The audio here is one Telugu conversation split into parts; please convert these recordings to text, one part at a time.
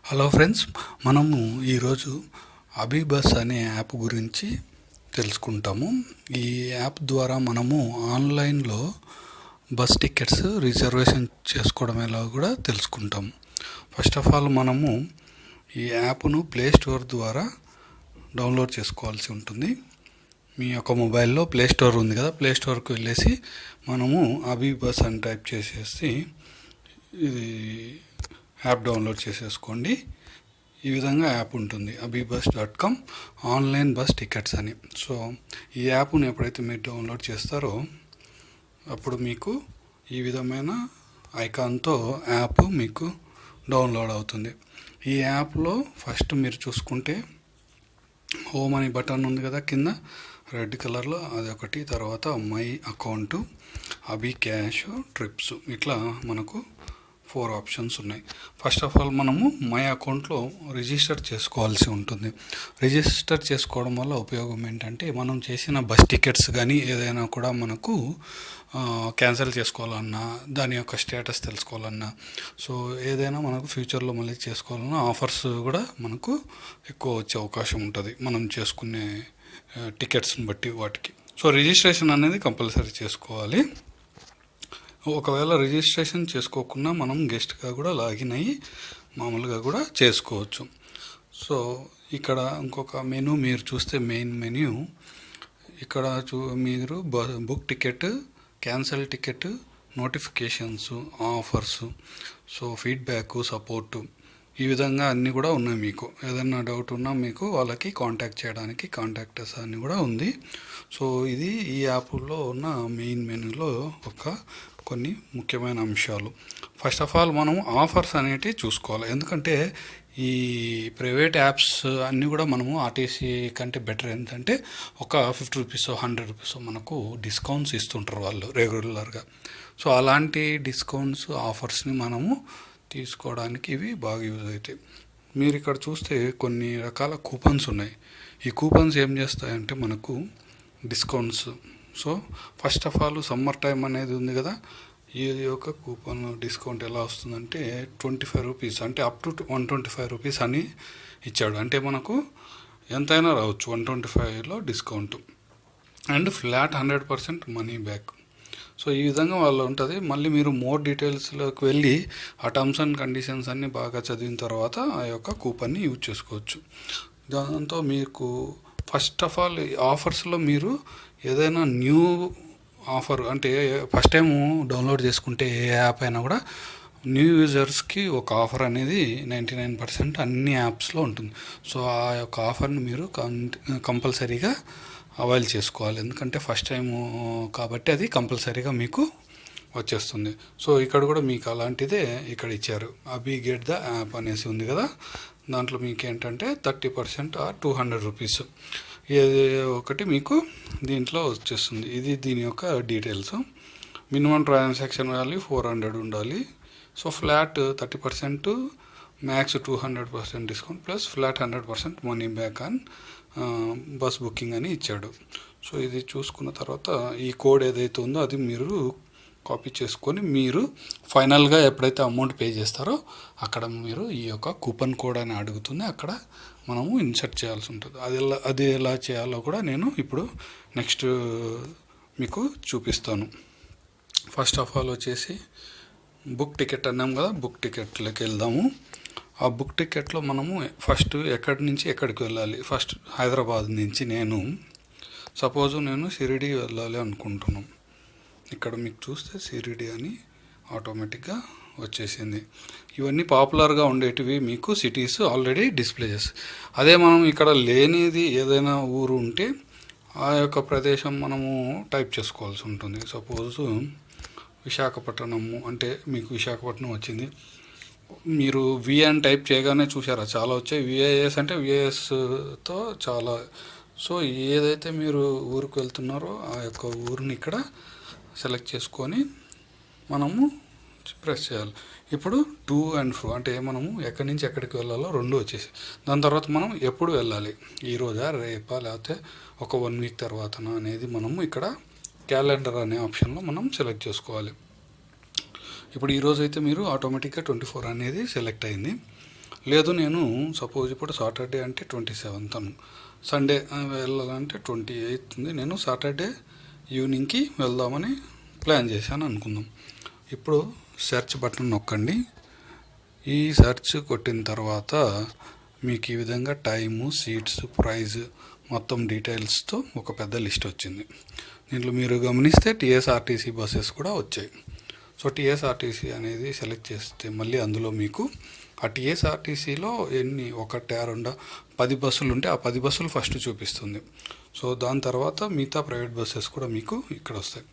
హలో ఫ్రెండ్స్, మనము ఈరోజు అభిబస్ అనే యాప్ గురించి తెలుసుకుంటాము. ఈ యాప్ ద్వారా మనము ఆన్లైన్లో బస్ టికెట్స్ రిజర్వేషన్ చేసుకోవడం ఎలా కూడా తెలుసుకుంటాము. ఫస్ట్ ఆఫ్ ఆల్ మనము ఈ యాప్ను ప్లే స్టోర్ ద్వారా డౌన్లోడ్ చేసుకోవాల్సి ఉంటుంది. మీ యొక్క మొబైల్లో ప్లే స్టోర్ ఉంది కదా, ప్లే స్టోర్కి వెళ్ళేసి మనము అభిబస్ అని టైప్ చేసేసి ఇది యాప్ డౌన్లోడ్ చేసేసుకోండి. ఈ విధంగా యాప్ ఉంటుంది, abibus.com ఆన్లైన్ బస్ టికెట్స్ అని. సో ఈ యాప్ను ఎప్పుడైతే మీరు డౌన్లోడ్ చేస్తారో అప్పుడు మీకు ఈ విధమైన ఐకాన్తో యాప్ మీకు డౌన్లోడ్ అవుతుంది. ఈ యాప్లో ఫస్ట్ మీరు చూసుకుంటే హోమ్ అని బటన్ ఉంది కదా కింద రెడ్ కలర్లో, అదొకటి. తర్వాత my account, Abhi cash, trips, ఇట్లా మనకు 4 ఆప్షన్స్ ఉన్నాయి. ఫస్ట్ ఆఫ్ ఆల్ మనము మై అకౌంట్లో రిజిస్టర్ చేసుకోవాల్సి ఉంటుంది. రిజిస్టర్ చేసుకోవడం వల్ల ఉపయోగం ఏంటంటే మనం చేసిన బస్ టికెట్స్ కానీ ఏదైనా కూడా మనకు క్యాన్సిల్ చేసుకోవాలన్నా, దాని యొక్క స్టేటస్ తెలుసుకోవాలన్నా, సో ఏదైనా మనకు ఫ్యూచర్లో మళ్ళీ చేసుకోవాలన్నా ఆఫర్స్ కూడా మనకు ఎక్కువ వచ్చే అవకాశం ఉంటుంది మనం చేసుకునే టికెట్స్ని బట్టి వాటికి. సో రిజిస్ట్రేషన్ అనేది కంపల్సరీ చేసుకోవాలి. ఒకవేళ రిజిస్ట్రేషన్ చేసుకోకుండా మనం గెస్ట్గా కూడా లాగిన్ అయ్యి మామూలుగా కూడా చేసుకోవచ్చు. సో ఇక్కడ ఇంకొక మెనూ మీరు చూస్తే మెయిన్ మెన్యూ ఇక్కడ మీరు book ticket, cancel ticket, notifications, offers, so feedback, support, ఈ విధంగా అన్నీ కూడా ఉన్నాయి. మీకు ఏదైనా డౌట్ ఉన్నా మీకు వాళ్ళకి కాంటాక్ట్ చేయడానికి కాంటాక్టర్స్ అన్నీ కూడా ఉంది. సో ఇది ఈ యాప్లో ఉన్న మెయిన్ మెనూలో కొన్ని ముఖ్యమైన అంశాలు. ఫస్ట్ ఆఫ్ ఆల్ మనం ఆఫర్స్ అనేటివి చూసుకోవాలి. ఎందుకంటే ఈ ప్రైవేట్ యాప్స్ అన్నీ కూడా మనము ఆర్టీసీ కంటే బెటర్ ఏంటంటే ఒక 50 రూపీస్ 100 రూపీస్ మనకు డిస్కౌంట్స్ ఇస్తుంటారు వాళ్ళు రెగ్యులర్గా. సో అలాంటి డిస్కౌంట్స్ ఆఫర్స్ని మనము తీసుకోవడానికి ఇవి బాగా యూజ్ అవుతాయి. మీరు ఇక్కడ చూస్తే కొన్ని రకాల కూపన్స్ ఉన్నాయి. ఈ కూపన్స్ ఏం చేస్తాయంటే మనకు discounts. So first of all summer time అనేది ఉంది కదా, ఈ యొక్క కూపన్ డిస్కౌంట్ ఎలా వస్తుందంటే 25 రూపీస్, అంటే అప్ టు 125 రూపీస్ అని ఇచ్చాడు. అంటే మనకు ఎంతైనా రావచ్చు 125లో discount and flat 100% money back. So ఈ విధంగా వాళ్ళు ఉంటుంది. మళ్ళీ మీరు మోర్ డీటెయిల్స్లోకి వెళ్ళి ఆ టర్మ్స్ అండ్ కండిషన్స్ అన్నీ బాగా చదివిన తర్వాత ఆ యొక్క కూపన్ని యూజ్ చేసుకోవచ్చు. దాంతో మీకు ఫస్ట్ ఆఫ్ ఆల్ ఆఫర్స్లో మీరు ఏదైనా న్యూ ఆఫర్ అంటే ఫస్ట్ టైం డౌన్లోడ్ చేసుకుంటే ఏ యాప్ అయినా కూడా న్యూ యూజర్స్కి ఒక ఆఫర్ అనేది 99% అన్ని యాప్స్లో ఉంటుంది. సో ఆ యొక్క ఆఫర్ని మీరు కంపల్సరీగా అవైల్ చేసుకోవాలి. ఎందుకంటే ఫస్ట్ టైం కాబట్టి అది కంపల్సరీగా మీకు వచ్చేస్తుంది. సో ఇక్కడ కూడా మీకు అలాంటిదే ఇక్కడ ఇచ్చారు. అభి గెట్ ద యాప్ అనేసి ఉంది కదా, దాంట్లో మీకు ఏంటంటే 30% ఆర్ 200 రూపీస్ ఏది ఒకటి మీకు దీంట్లో వచ్చేస్తుంది. ఇది దీని యొక్క డీటెయిల్స్. మినిమం ట్రాన్సాక్షన్ వాల్యూ 400 ఉండాలి. So flat 30%, max 200% discount plus flat 100% money back on bus booking అని ఇచ్చాడు. సో ఇది చూసుకున్న తర్వాత ఈ కోడ్ ఏదైతే ఉందో అది మీరు కాపీ చేసుకొని మీరు ఫైనల్గా ఎప్పుడైతే అమౌంట్ పే చేస్తారో అక్కడ మీరు ఈ యొక్క కూపన్ కోడ్ అని అడుగుతుంది, అక్కడ మనము ఇన్సర్ట్ చేయాల్సి ఉంటుంది. అది ఎలా చేయాలో కూడా నేను ఇప్పుడు నెక్స్ట్ మీకు చూపిస్తాను. ఫస్ట్ ఆఫ్ ఆల్ వచ్చేసి బుక్ టికెట్ అన్నాం కదా, బుక్ టికెట్లోకి వెళ్దాము. ఆ బుక్ టికెట్లో మనము ఫస్ట్ ఎక్కడి నుంచి ఎక్కడికి వెళ్ళాలి. ఫస్ట్ హైదరాబాద్ నుంచి నేను షిరిడి వెళ్ళాలి అనుకుంటున్నాం. ఇక్కడ మీకు చూస్తే షిరిడి అని ఆటోమేటిక్గా వచ్చేసింది. ఇవన్నీ పాపులర్గా ఉండేటివి మీకు సిటీస్ ఆల్రెడీ డిస్ప్లే చేస్తాయి. అదే మనం ఇక్కడ లేనిది ఏదైనా ఊరు ఉంటే ఆ యొక్క ప్రదేశం మనము టైప్ చేసుకోవాల్సి ఉంటుంది. సపోజ్ విశాఖపట్నము అంటే మీకు విశాఖపట్నం వచ్చింది, మీరు వి అని టైప్ చేయగానే చూసారా చాలా వచ్చాయి. విఐఎస్ అంటే విఐఎస్తో చాలా. సో ఏదైతే మీరు ఊరికి వెళ్తున్నారో ఆ యొక్క ఊరిని ఇక్కడ సెలెక్ట్ చేసుకొని మనము ప్రెస్ చేయాలి. ఇప్పుడు టు అండ్ ఫ్రో అంటే మనము ఎక్కడి నుంచి ఎక్కడికి వెళ్ళాలో రెండు వచ్చేసి, దాని తర్వాత మనం ఎప్పుడు వెళ్ళాలి, ఈరోజా రేపా లేకపోతే ఒక 1 వీక్ తర్వాతనా అనేది మనము ఇక్కడ క్యాలెండర్ అనే ఆప్షన్లో మనం సెలెక్ట్ చేసుకోవాలి. ఇప్పుడు ఈరోజు అయితే మీరు ఆటోమేటిక్గా 24 అనేది సెలెక్ట్ అయింది. లేదు నేను సపోజ్ ఇప్పుడు సాటర్డే అంటే 27th సండే వెళ్ళాలంటే 28th ఉంది. నేను సాటర్డే ఈవినింగ్కి వెళ్దామని ప్లాన్ చేశాను అనుకుందాం. ఇప్పుడు సెర్చ్ బటన్ నొక్కండి. ఈ సెర్చ్ కొట్టిన తర్వాత మీకు ఈ విధంగా టైము, సీట్స్, ప్రైజ్ మొత్తం డీటెయిల్స్తో ఒక పెద్ద లిస్ట్ వచ్చింది. దీంట్లో మీరు గమనిస్తే టీఎస్ఆర్టీసీ బస్సెస్ కూడా వచ్చాయి. సో టీఎస్ఆర్టీసీ అనేది సెలెక్ట్ చేస్తే మళ్ళీ అందులో మీకు ఆ టీఎస్ఆర్టీసీలో ఎన్ని 1, 2, 10 బస్సులు ఉంటే ఆ 10 బస్సులు ఫస్ట్ చూపిస్తుంది. సో దాని తర్వాత మిగతా ప్రైవేట్ బస్సెస్ కూడా మీకు ఇక్కడ వస్తాయి.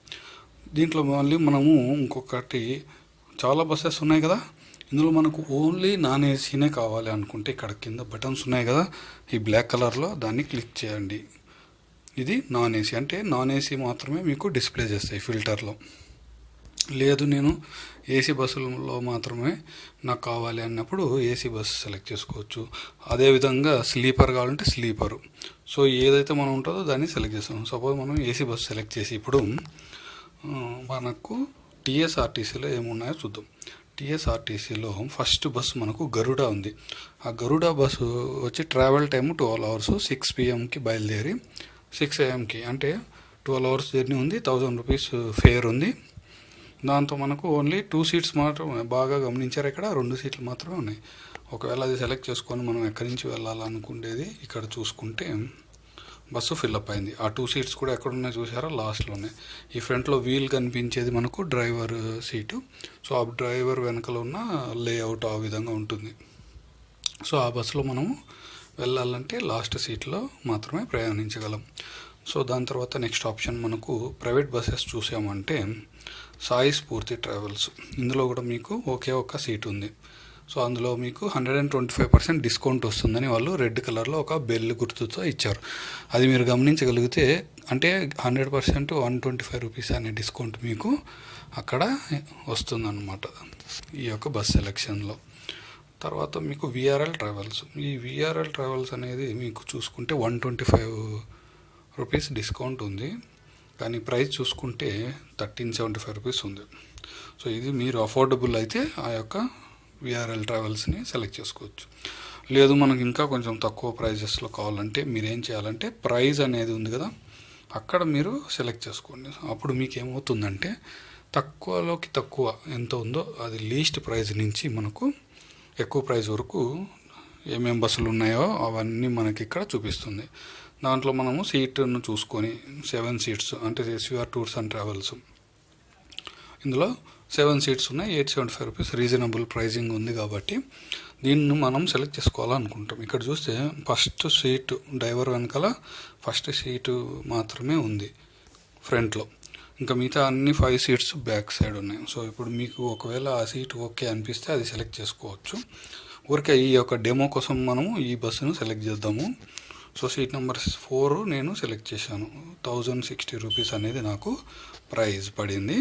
దీంట్లో మళ్ళీ మనము ఇంకొకటి చాలా బస్సెస్ ఉన్నాయి కదా, ఇందులో మనకు ఓన్లీ నాన్ ఏసీనే కావాలి అనుకుంటే ఇక్కడ కింద బటన్స్ ఉన్నాయి కదా, ఈ బ్లాక్ కలర్లో దాన్ని క్లిక్ చేయండి. ఇది నాన్ ఏసీ అంటే నాన్ ఏసీ మాత్రమే మీకు డిస్ప్లే చేస్తాయి ఫిల్టర్లో. లేదు నేను ఏసీ బస్సులలో మాత్రమే నాకు కావాలి అన్నప్పుడు ఏసీ బస్సు సెలెక్ట్ చేసుకోవచ్చు. అదేవిధంగా స్లీపర్ కావాలంటే స్లీపరు. సో ఏదైతే మనం ఉంటుందో దాన్ని సెలెక్ట్ చేస్తాం. సపోజ్ మనం ఏసీ బస్సు సెలెక్ట్ చేసి ఇప్పుడు మనకు టీఎస్ఆర్టీసీలో ఏమున్నాయో చూద్దాం. టీఎస్ఆర్టీసీలో ఫస్ట్ బస్సు మనకు గరుడ ఉంది. ఆ గరుడ బస్సు వచ్చి ట్రావెల్ టైము 12 hours, 6 PM బయలుదేరి 6 AM అంటే 12 hours జర్నీ ఉంది. 1000 rupees ఫేర్ ఉంది. దాంతో మనకు ఓన్లీ 2 seats మాత్రమే, బాగా గమనించారు ఇక్కడ 2 seats మాత్రమే ఉన్నాయి. ఒకవేళ అది సెలెక్ట్ చేసుకొని మనం ఎక్కడి నుంచి వెళ్ళాలనుకునేది ఇక్కడ చూసుకుంటే బస్సు ఫిల్అప్ అయింది. ఆ 2 seats కూడా ఎక్కడున్నాయి చూసారా, లాస్ట్లోనే. ఈ ఫ్రంట్లో వీల్ కనిపించేది మనకు డ్రైవర్ సీటు. సో ఆ డ్రైవర్ వెనకలో ఉన్న లేఅవుట్ ఆ విధంగా ఉంటుంది. సో ఆ బస్సులో మనము వెళ్ళాలంటే లాస్ట్ సీట్లో మాత్రమే ప్రయాణించగలం. సో దాని తర్వాత నెక్స్ట్ ఆప్షన్ మనకు ప్రైవేట్ బస్సెస్ చూసామంటే సాయి స్ఫూర్తి ట్రావెల్స్. ఇందులో కూడా మీకు ఒకే ఒక్క సీట్ ఉంది. సో అందులో మీకు 125% డిస్కౌంట్ వస్తుందని వాళ్ళు రెడ్ కలర్లో ఒక బెల్ గుర్తుతో ఇచ్చారు. అది మీరు గమనించగలిగితే అంటే 100% 125 రూపీస్ అనే డిస్కౌంట్ మీకు అక్కడ వస్తుందన్నమాట ఈ యొక్క బస్ సెలెక్షన్లో. తర్వాత మీకు విఆర్ఎల్ ట్రావెల్స్. ఈ విఆర్ఎల్ ట్రావెల్స్ అనేది మీకు చూసుకుంటే 125 రూపీస్ డిస్కౌంట్ ఉంది, కానీ ప్రైస్ చూసుకుంటే 1375 రూపీస్ ఉంది. సో ఇది మీరు అఫోర్డబుల్ అయితే ఆ యొక్క విఆర్ఎల్ ట్రావెల్స్ని సెలెక్ట్ చేసుకోవచ్చు. లేదు మనకు ఇంకా కొంచెం తక్కువ ప్రైజెస్లో కావాలంటే మీరు ఏం చేయాలంటే ప్రైజ్ అనేది ఉంది కదా, అక్కడ మీరు సెలెక్ట్ చేసుకోండి. అప్పుడు మీకు ఏమవుతుందంటే తక్కువలోకి తక్కువ ఎంత ఉందో అది లీస్ట్ ప్రైజ్ నుంచి మనకు ఎక్కువ ప్రైజ్ వరకు ఏమేం బస్సులు ఉన్నాయో అవన్నీ మనకి ఇక్కడ చూపిస్తుంది. దాంట్లో మనము సీటును చూసుకొని 7 seats అంటే ఎస్విఆర్ టూర్స్ అండ్ ట్రావెల్స్, ఇందులో 7 seats ఉన్నాయి. 875 రూపీస్ రీజనబుల్ ప్రైజింగ్ ఉంది కాబట్టి దీన్ని మనం సెలెక్ట్ చేసుకోవాలనుకుంటాం. ఇక్కడ చూస్తే ఫస్ట్ సీటు డ్రైవర్ వెనకాల ఫస్ట్ సీటు మాత్రమే ఉంది ఫ్రంట్లో, ఇంకా మిగతా అన్ని 5 seats బ్యాక్ సైడ్ ఉన్నాయి. సో ఇప్పుడు మీకు ఒకవేళ ఆ సీటు ఓకే అనిపిస్తే అది సెలెక్ట్ చేసుకోవచ్చు. ఊరికే ఈ యొక్క డెమో కోసం మనము ఈ బస్సును సెలెక్ట్ చేద్దాము. సో సీట్ నెంబర్ 4 నేను సెలెక్ట్ చేశాను. 1060 రూపీస్ అనేది నాకు ప్రైజ్ పడింది.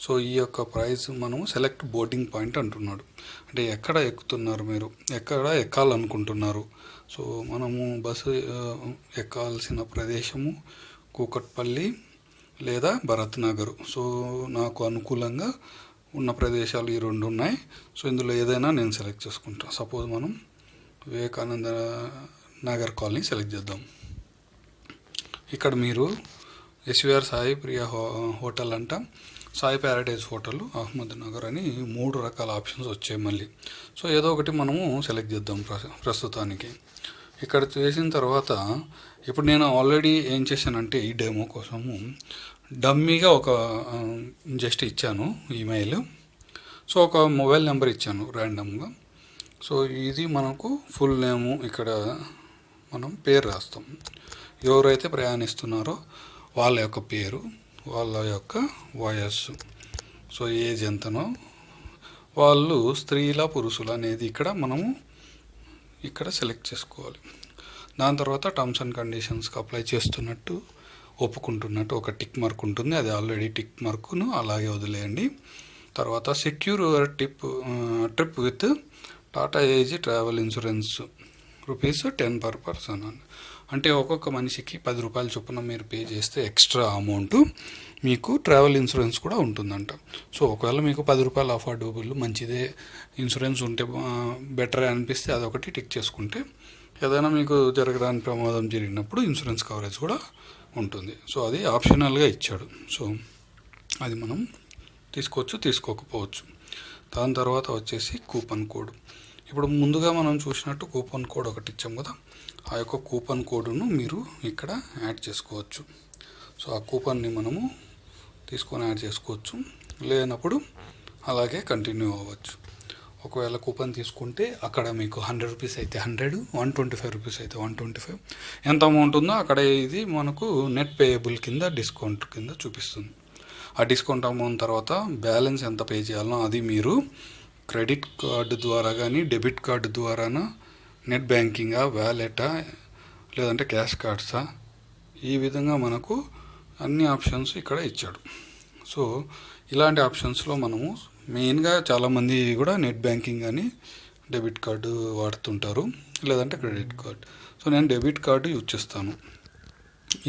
సో ఈ యొక్క ప్రైజ్ మనము సెలెక్ట్ బోర్డింగ్ పాయింట్ అంటున్నాడు. అంటే ఎక్కడ ఎక్కుతున్నారు మీరు, ఎక్కడ ఎక్కాలనుకుంటున్నారు. సో మనము బస్సు ఎక్కాల్సిన ప్రదేశము కూకట్పల్లి లేదా భరత్ నగర్. సో నాకు అనుకూలంగా ఉన్న ప్రదేశాలు ఈ 2 ఉన్నాయి. సో ఇందులో ఏదైనా నేను సెలెక్ట్ చేసుకుంటాను. సపోజ్ మనం వివేకానంద నగర్ కాలనీ సెలెక్ట్ చేద్దాం. ఇక్కడ మీరు ఎస్విఆర్ సాయి ప్రియా హోటల్ అంట, సాయి ప్యారడైజ్ హోటల్, అహ్మద్ నగర్ అని 3 రకాల ఆప్షన్స్ వచ్చాయి మళ్ళీ. సో ఏదో ఒకటి మనము సెలెక్ట్ చేద్దాం ప్రస్తుతానికి. ఇక్కడ చేసిన తర్వాత ఇప్పుడు నేను ఆల్రెడీ ఏం చేశానంటే ఈ డెమో కోసము డమ్మీగా ఒక జస్ట్ ఇచ్చాను ఈమెయిల్. సో ఒక మొబైల్ నెంబర్ ఇచ్చాను ర్యాండమ్గా. సో ఇది మనకు ఫుల్ నేము, ఇక్కడ మనం పేరు రాస్తాం. ఎవరైతే ప్రయాణిస్తున్నారో వాళ్ళ యొక్క పేరు, వాళ్ళ యొక్క వయస్సు, సో ఏజ్ ఎంతనో, వాళ్ళు స్త్రీల పురుషులు అనేది ఇక్కడ మనము ఇక్కడ సెలెక్ట్ చేసుకోవాలి. దాని తర్వాత టర్మ్స్ అండ్ కండిషన్స్కి అప్లై చేస్తున్నట్టు ఒప్పుకుంటున్నట్టు ఒక టిక్ మార్క్ ఉంటుంది. అది ఆల్రెడీ టిక్ మార్కును అలాగే వదిలేయండి. తర్వాత secure your trip with Tata AG travel insurance rupees 10 per person. అంటే ఒక్కొక్క మనిషికి 10 రూపాయల చొప్పున మీరు పే చేస్తే ఎక్స్ట్రా అమౌంట్ మీకు ట్రావెల్ ఇన్సూరెన్స్ కూడా ఉంటుందంట. సో ఒకవేళ మీకు 10 రూపాయలు అఫోర్డబుల్ మంచిదే ఇన్సూరెన్స్ ఉంటే బెటర్ అనిపిస్తే అదొకటి టిక్ చేసుకుంటే ఏదైనా మీకు జరగడానికి ప్రమాదం జరిగినప్పుడు ఇన్సూరెన్స్ కవరేజ్ కూడా ఉంటుంది. సో అది ఆప్షనల్గా ఇచ్చాడు. సో అది మనం తీసుకోవచ్చు, తీసుకోకపోవచ్చు. దాని తర్వాత వచ్చేసి కూపన్ కోడ్. ఇప్పుడు ముందుగా మనం చూసినట్టు కూపన్ కోడ్ ఒకటి ఇచ్చాం కదా, ఆ యొక్క కూపన్ కోడ్ను మీరు ఇక్కడ యాడ్ చేసుకోవచ్చు. సో ఆ కూపన్ని మనము తీసుకొని యాడ్ చేసుకోవచ్చు, లేనప్పుడు అలాగే కంటిన్యూ అవ్వచ్చు. ఒకవేళ కూపన్ తీసుకుంటే అక్కడ మీకు 100 రూపీస్ అయితే 100, 125 రూపీస్ అయితే 125 ఎంత అమౌంట్ ఉందో అక్కడ ఇది మనకు నెట్ పేయబుల్ కింద డిస్కౌంట్ కింద చూపిస్తుంది. ఆ డిస్కౌంట్ అమౌంట్ తర్వాత బ్యాలెన్స్ ఎంత పే చేయాలో అది మీరు క్రెడిట్ కార్డు ద్వారా కానీ డెబిట్ కార్డు ద్వారానా, నెట్ బ్యాంకింగా, వ్యాలెటా, లేదంటే క్యాష్ కార్డ్సా, ఈ విధంగా మనకు అన్ని ఆప్షన్స్ ఇక్కడ ఇచ్చాడు. సో ఇలాంటి ఆప్షన్స్లో మనము మెయిన్గా చాలామంది కూడా నెట్ బ్యాంకింగ్ కానీ డెబిట్ కార్డు వాడుతుంటారు, లేదంటే క్రెడిట్ కార్డ్. సో నేను డెబిట్ కార్డు యూజ్ చేస్తాను.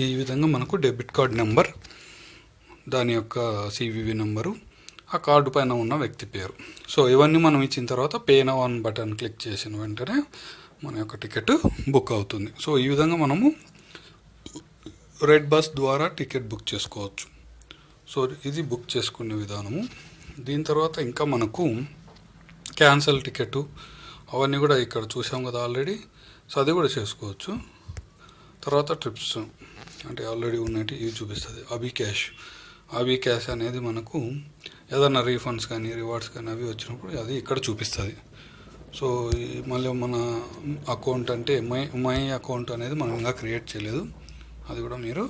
ఈ విధంగా మనకు డెబిట్ కార్డ్ నెంబర్, దాని యొక్క సివివి నెంబరు, ఆ కార్డు పైన ఉన్న వ్యక్తి పేరు. సో ఇవన్నీ మనం ఇచ్చిన తర్వాత pay now on button click చేసిన వెంటనే మన యొక్క టికెట్ బుక్ అవుతుంది. సో ఈ విధంగా మనము రెడ్ బస్ ద్వారా టికెట్ బుక్ చేసుకోవచ్చు. సో ఇది బుక్ చేసుకునే విధానము. దీని తర్వాత ఇంకా మనకు క్యాన్సల్ టికెట్ అవన్నీ కూడా ఇక్కడ చూసాం కదా ఆల్రెడీ. సో అది కూడా చేసుకోవచ్చు. తర్వాత ట్రిప్స్ అంటే ఆల్రెడీ ఉన్నట్టు ఇవి చూపిస్తుంది. అభి క్యాష్ అనేది మనకు ఏదైనా రీఫండ్స్ కానీ రివార్డ్స్ కానీ అవి వచ్చినప్పుడు అది ఇక్కడ చూపిస్తుంది. సో మళ్ళీ మన అకౌంట్ అంటే మై అకౌంట్ అనేది మనం ఇంకా క్రియేట్ చేయలేదు, అది కూడా మీరు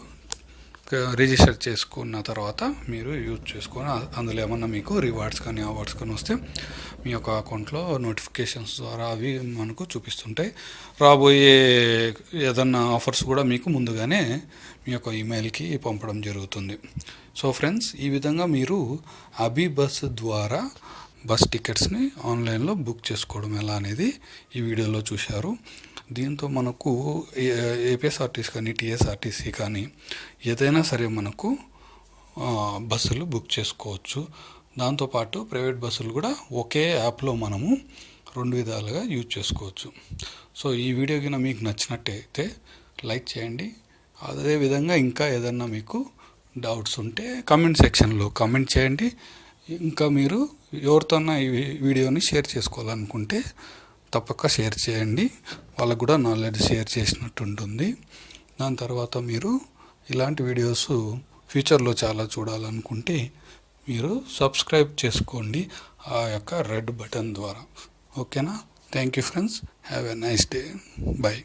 రిజిస్టర్ చేసుకున్న తర్వాత మీరు యూజ్ చేసుకొని అందులో ఏమన్నా మీకు రివార్డ్స్ కానీ అవార్డ్స్ కానీ వస్తే మీ యొక్క అకౌంట్లో నోటిఫికేషన్స్ ద్వారా అవి మనకు చూపిస్తుంటాయి. రాబోయే ఏదన్నా ఆఫర్స్ కూడా మీకు ముందుగానే మీ యొక్క ఈమెయిల్కి పంపడం జరుగుతుంది. సో ఫ్రెండ్స్, ఈ విధంగా మీరు అభి బస్ ద్వారా బస్ టికెట్స్ని ఆన్లైన్లో బుక్ చేసుకోవడం ఎలా అనేది ఈ వీడియోలో చూశారు. దీంతో మనకు ఏపీఎస్ఆర్టీసీ కానీ టీఎస్ఆర్టీసీ కానీ ఏదైనా సరే మనకు బస్సులు బుక్ చేసుకోవచ్చు. దాంతోపాటు ప్రైవేట్ బస్సులు కూడా ఒకే యాప్లో మనము 2 విధాలుగా యూజ్ చేసుకోవచ్చు. సో ఈ వీడియో కింద మీకు నచ్చినట్టయితే లైక్ చేయండి. అదేవిధంగా ఇంకా ఏదన్నా మీకు డౌట్స్ ఉంటే కామెంట్ సెక్షన్లో కామెంట్ చేయండి. ఇంకా మీరు ఎవరితోన్నా ఈ వీడియోని షేర్ చేసుకోవాలనుకుంటే తప్పక షేర్ చేయండి, వాళ్ళకు కూడా నాలెడ్జ్ షేర్ చేసినట్టు ఉంటుంది. దాని తర్వాత మీరు ఇలాంటి వీడియోస్ ఫ్యూచర్లో చాలా చూడాలనుకుంటే మీరు సబ్స్క్రైబ్ చేసుకోండి ఆ యొక్క రెడ్ బటన్ ద్వారా. ఓకేనా? Thank you friends, have a nice day, by.